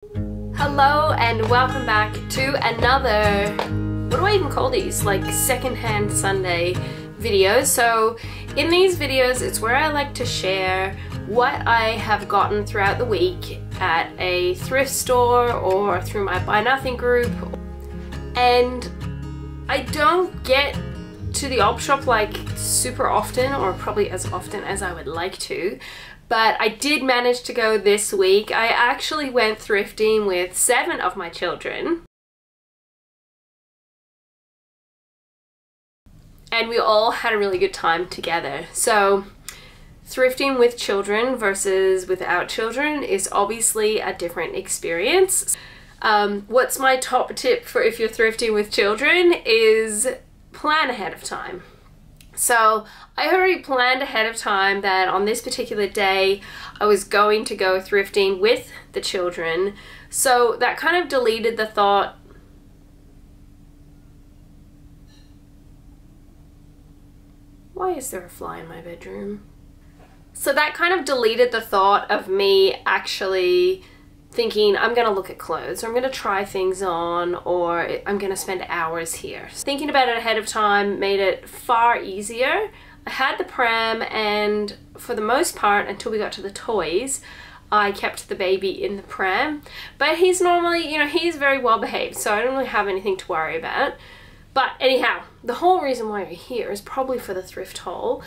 Hello and welcome back to another, what do I even call these, like secondhand Sunday videos. So in these videos it's where I like to share what I have gotten throughout the week at a thrift store or through my Buy Nothing group. And I don't get to the op shop like super often, or probably as often as I would like to, but I did manage to go this week. I actually went thrifting with 7 of my children. And we all had a really good time together. So thrifting with children versus without children is obviously a different experience. What's my top tip for if you're thrifting with children is plan ahead of time. So I already planned ahead of time that on this particular day I was going to go thrifting with the children. So that kind of deleted the thought, why is there a fly in my bedroom? So that kind of deleted the thought of me actually thinking I'm gonna look at clothes, or I'm gonna try things on, or I'm gonna spend hours here. Thinking about it ahead of time made it far easier. I had the pram, and for the most part, until we got to the toys, I kept the baby in the pram. But he's normally, you know, he's very well behaved, so I don't really have anything to worry about. But anyhow, the whole reason why we're here is probably for the thrift haul.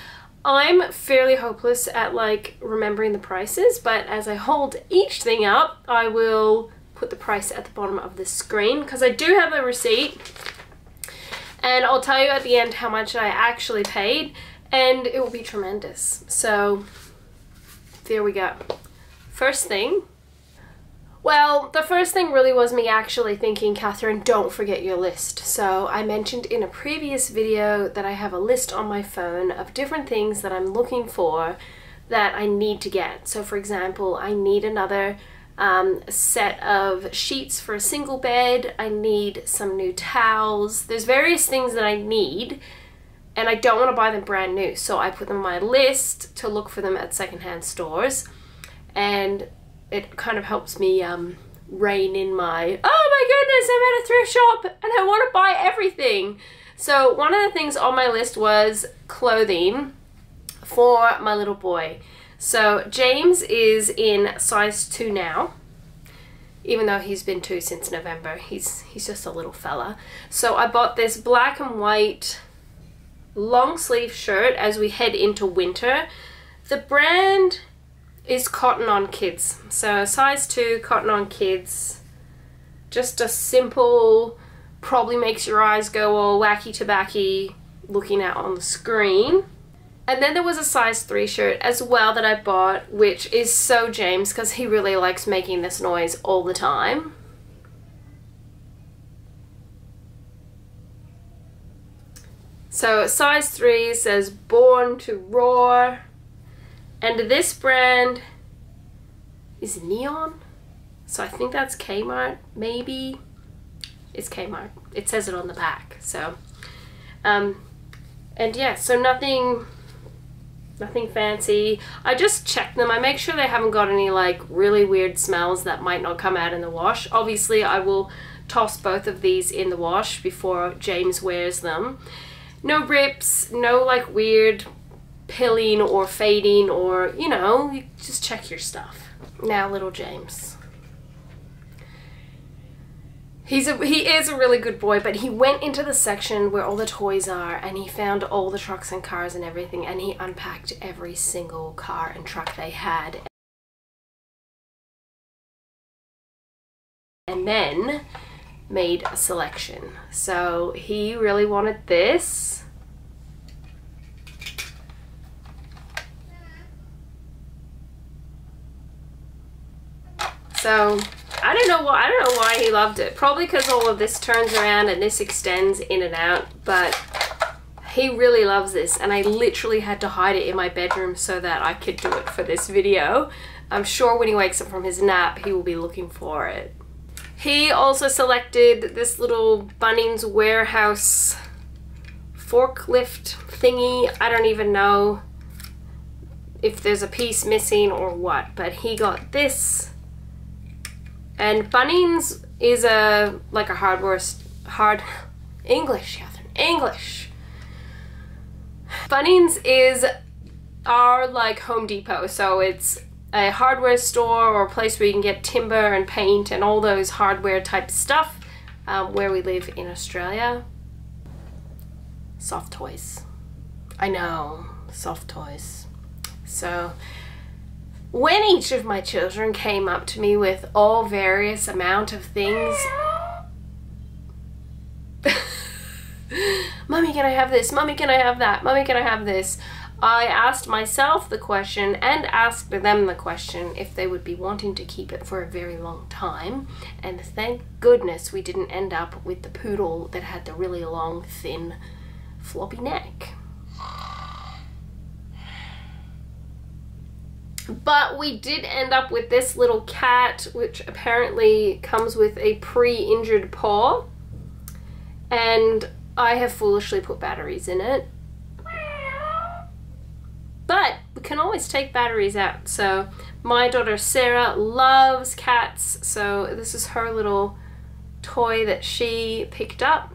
I'm fairly hopeless at like remembering the prices, but as I hold each thing up, I will put the price at the bottom of the screen because I do have a receipt, and I'll tell you at the end how much I actually paid, and it will be tremendous. So there we go. First thing, well, the first thing really was me actually thinking, Catherine, don't forget your list. So I mentioned in a previous video that I have a list on my phone of different things that I'm looking for that I need to get. So for example, I need another set of sheets for a single bed. I need some new towels. There's various things that I need, and I don't want to buy them brand new. So I put them on my list to look for them at secondhand stores, and it kind of helps me rein in my, oh my goodness, I'm at a thrift shop and I want to buy everything. So one of the things on my list was clothing for my little boy. So James is in size 2 now, even though he's been 2 since November. He's just a little fella. So I bought this black and white long sleeve shirt as we head into winter. The brand is Cotton on Kids. So size 2, Cotton on Kids. Just a simple, probably makes your eyes go all wacky tobacky looking at on the screen. And then there was a size 3 shirt as well that I bought, which is so James because he really likes making this noise all the time. So size 3 says Born to Roar. And this brand is Neon, so I think that's Kmart, maybe. It's Kmart. It says it on the back. So, and yeah, so nothing fancy. I just check them. I make sure they haven't got any like really weird smells that might not come out in the wash. Obviously, I will toss both of these in the wash before James wears them. No rips, no like weird pilling or fading, or you know, you just check your stuff. Now little James, he is a really good boy, but he went into the section where all the toys are and he found all the trucks and cars and everything, and he unpacked every single car and truck they had and then made a selection. So he really wanted this. So I don't know why he loved it. Probably because all of this turns around and this extends in and out, but he really loves this, and I literally had to hide it in my bedroom so that I could do it for this video. I'm sure when he wakes up from his nap he will be looking for it. He also selected this little Bunnings Warehouse forklift thingy. I don't even know if there's a piece missing or what, but he got this And Bunnings is a English, Catherine, English. Bunnings is our like Home Depot, so it's a hardware store or a place where you can get timber and paint and all those hardware type stuff where we live in Australia. Soft toys. I know, soft toys. So when each of my children came up to me with all various amount of things, Mummy, can I have this? Mummy, can I have that? Mummy, can I have this? I asked myself the question and asked them the question if they would be wanting to keep it for a very long time. And thank goodness we didn't end up with the poodle that had the really long, thin, floppy neck. But we did end up with this little cat, which apparently comes with a pre-injured paw. And I have foolishly put batteries in it. But we can always take batteries out. So my daughter Sarah loves cats, so this is her little toy that she picked up.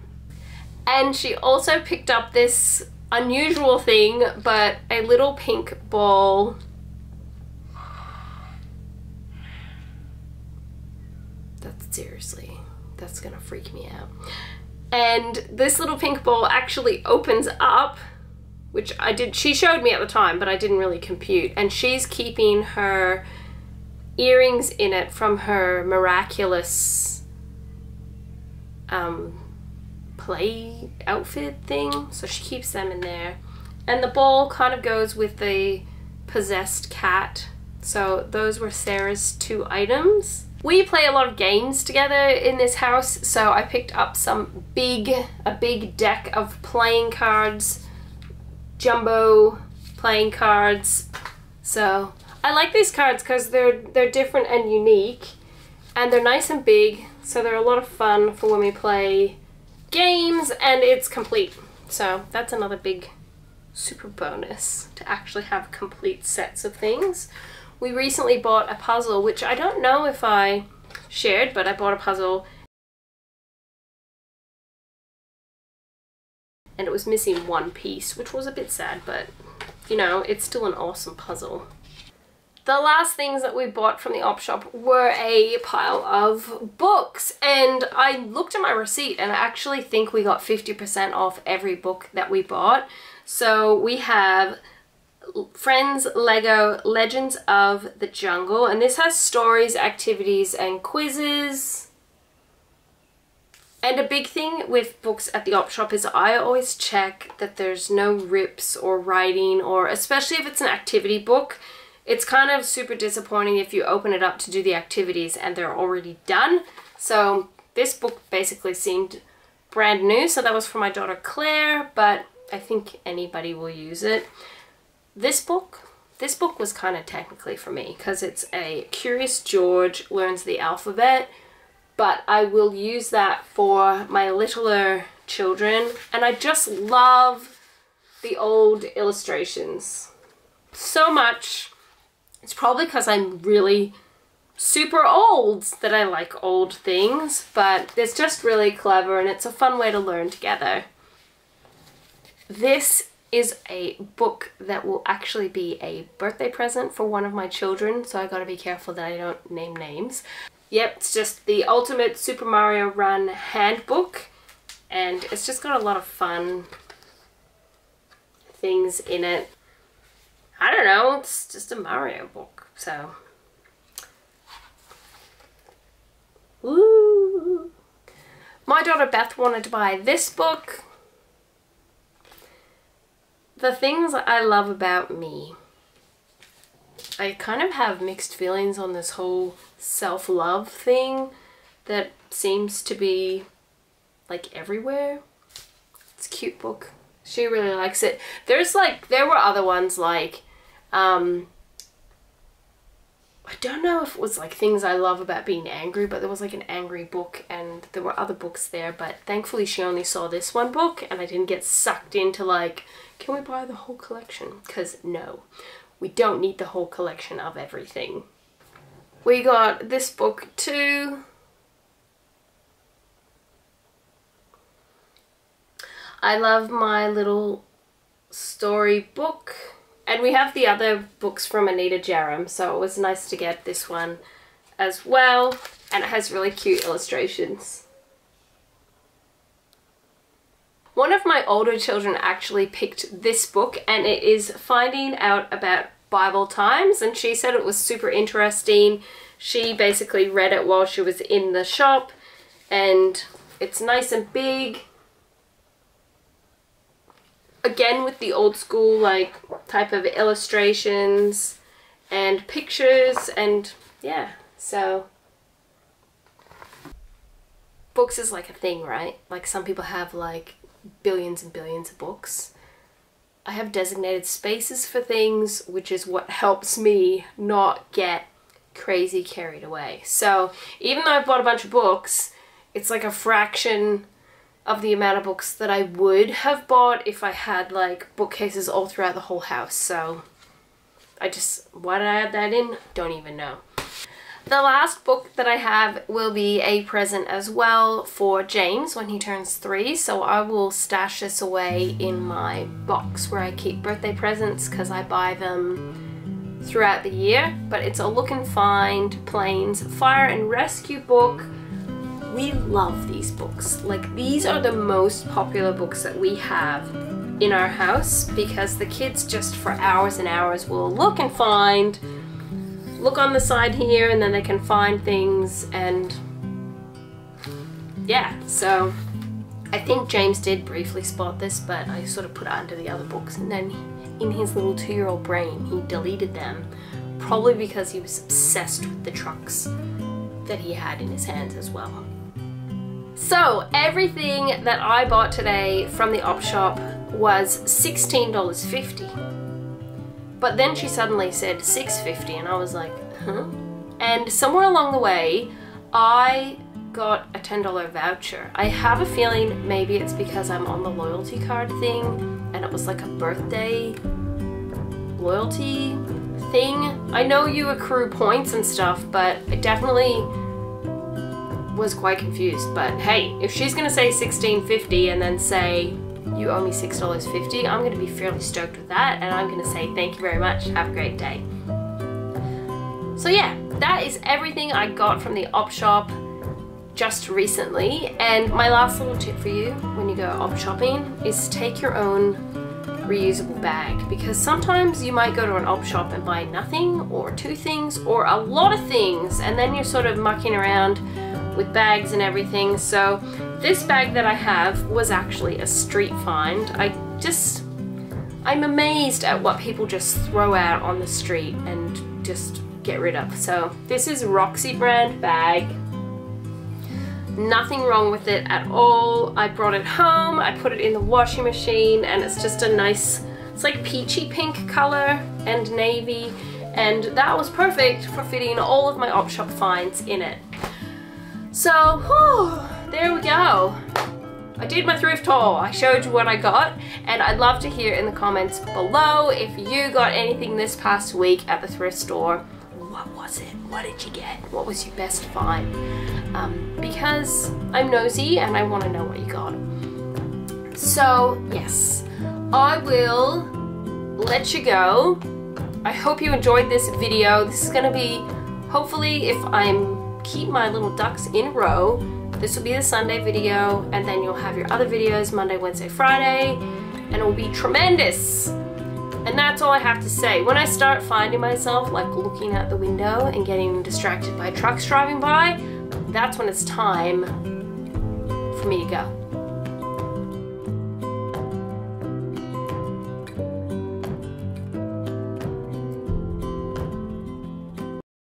And she also picked up this unusual thing, but a little pink ball. Seriously, that's gonna freak me out. And this little pink ball actually opens up, which she showed me at the time, but I didn't really compute. And she's keeping her earrings in it from her miraculous play outfit thing. So she keeps them in there. And the ball kind of goes with the possessed cat. So those were Sarah's 2 items. We play a lot of games together in this house, so I picked up a big deck of playing cards, jumbo playing cards. So I like these cards because they're different and unique, and they're nice and big, so they're a lot of fun for when we play games, and it's complete. So that's another big super bonus, to actually have complete sets of things. We recently bought a puzzle, which I don't know if I shared, but I bought a puzzle and it was missing one piece, which was a bit sad, but you know, it's still an awesome puzzle. The last things that we bought from the op shop were a pile of books, and I looked at my receipt and I actually think we got 50% off every book that we bought. So we have Friends Lego Legends of the Jungle, and this has stories, activities, and quizzes. And a big thing with books at the op shop is I always check that there's no rips or writing, or especially if it's an activity book, it's kind of super disappointing if you open it up to do the activities and they're already done. So this book basically seemed brand new, so that was for my daughter Claire, but I think anybody will use it. This book was kind of technically for me because it's a Curious George Learns the Alphabet, but I will use that for my littler children, and I just love the old illustrations so much. It's probably because I'm really super old that I like old things, but it's just really clever and it's a fun way to learn together. This is a book that will actually be a birthday present for one of my children, so I gotta be careful that I don't name names. Yep, it's just the Ultimate Super Mario Run handbook, and it's just got a lot of fun things in it. I don't know, it's just a Mario book, so. Woo! My daughter Beth wanted to buy this book. The things I love about me. I kind of have mixed feelings on this whole self-love thing that seems to be like everywhere. It's a cute book. She really likes it. There were other ones like, I don't know if it was like things I love about being angry, but there was like an angry book and there were other books there, but thankfully she only saw this one book and I didn't get sucked into like, can we buy the whole collection? Because no, we don't need the whole collection of everything. We got this book too. I love my little story book. And we have the other books from Anita Jerram, so it was nice to get this one as well. And it has really cute illustrations. One of my older children actually picked this book, and it is Finding Out About Bible Times, and she said it was super interesting. She basically read it while she was in the shop, and it's nice and big. Again, with the old school like type of illustrations and pictures, and yeah, so books is like a thing, right? Like some people have like billions and billions of books. I have designated spaces for things, which is what helps me not get crazy carried away. So even though I bought a bunch of books, it's like a fraction of the amount of books that I would have bought if I had like bookcases all throughout the whole house. So why did I add that in? Don't even know. The last book that I have will be a present as well for James when he turns 3. So I will stash this away in my box where I keep birthday presents because I buy them throughout the year. But it's a Look and Find Planes Fire and Rescue book. We love these books. Like, these are the most popular books that we have in our house because the kids just for hours and hours will look and find, look on the side here, and then they can find things. And yeah, so I think James did briefly spot this, but I sort of put it under the other books, and then in his little 2-year-old brain he deleted them, probably because he was obsessed with the trucks that he had in his hands as well. So everything that I bought today from the op shop was $16.50. But then she suddenly said $6.50, and I was like, huh? And somewhere along the way, I got a $10 voucher. I have a feeling maybe it's because I'm on the loyalty card thing, and it was like a birthday loyalty thing. I know you accrue points and stuff, but I definitely was quite confused. But hey, if she's gonna say $16.50 and then say you owe me $6.50, I'm gonna be fairly stoked with that, and I'm gonna say thank you very much, have a great day. So yeah, that is everything I got from the op shop just recently. And my last little tip for you when you go op shopping is take your own reusable bag, because sometimes you might go to an op shop and buy nothing or 2 things or a lot of things, and then you're sort of mucking around with bags and everything. So this bag that I have was actually a street find. I'm amazed at what people just throw out on the street and just get rid of. So this is Roxy brand bag. Nothing wrong with it at all. I brought it home, I put it in the washing machine, and it's just a nice, it's like peachy pink color and navy, and that was perfect for fitting all of my op shop finds in it. So, whew, there we go. I did my thrift haul. I showed you what I got, and I'd love to hear in the comments below if you got anything this past week at the thrift store. What was it? What did you get? What was your best find? Because I'm nosy and I want to know what you got. So, yes, I will let you go. I hope you enjoyed this video. This is going to be, hopefully, if I'm keep my little ducks in a row, this will be the Sunday video, and then you'll have your other videos Monday, Wednesday, Friday, and it will be tremendous. And that's all I have to say. When I start finding myself like looking out the window and getting distracted by trucks driving by, that's when it's time for me to go.